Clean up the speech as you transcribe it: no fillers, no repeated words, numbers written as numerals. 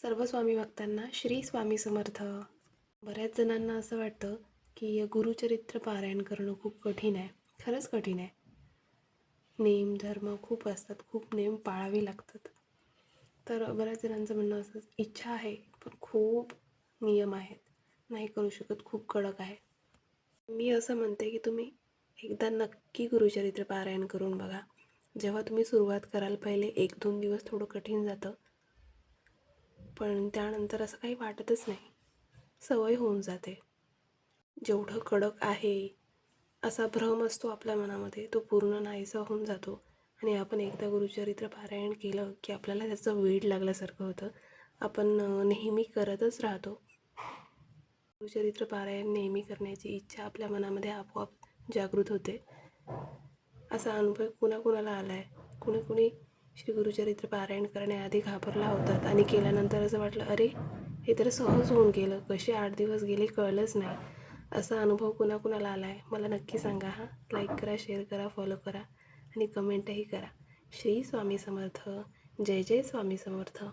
सर्व स्वामी भक्तांना श्री स्वामी समर्थ. बऱ्याच जणांना असं वाटतं की गुरुचरित्र पारायण करणं खूप कठीण आहे. खरंच कठीण आहे. नेम धर्म खूप असतात, खूप नेम पाळावे लागतात. तर बऱ्याच जणांचं म्हणणं असं, इच्छा आहे पण खूप नियम आहेत, नाही करू शकत, खूप कडक आहे. मी असं म्हणते की तुम्ही एकदा नक्की गुरुचरित्र पारायण करून बघा. जेव्हा तुम्ही सुरुवात कराल पहिले 1-2 दिवस थोडं कठीण जातं, पण त्यानंतर असं काही वाटतच नाही. सवय होऊन जाते. जेवढं कडक आहे असा भ्रम असतो आपल्या मनामध्ये, तो पूर्ण नाहीसा होऊन जातो. आणि आपण एकदा गुरुचरित्र पारायण केलं की आपल्याला त्याचं वेड लागल्यासारखं होतं. आपण नेहमी करतच राहतो. गुरुचरित्र पारायण नेहमी करण्याची इच्छा आपल्या मनामध्ये आपोआप जागृत होते. असा अनुभव कुणाकुणाला आला आहे. कुणी श्री गुरुचरित्र पारायण करण्याआधी घाबरला होतात आणि केल्यानंतर असं वाटलं, अरे हे तर सहज होऊन गेलं, कसे 8 दिवस गेले कळलंच नाही. असा अनुभव कुणाकुणाला आला आहे मला नक्की सांगा. लाईक करा, शेअर करा, फॉलो करा आणि कमेंटही करा. श्री स्वामी समर्थ. जय जय स्वामी समर्थ.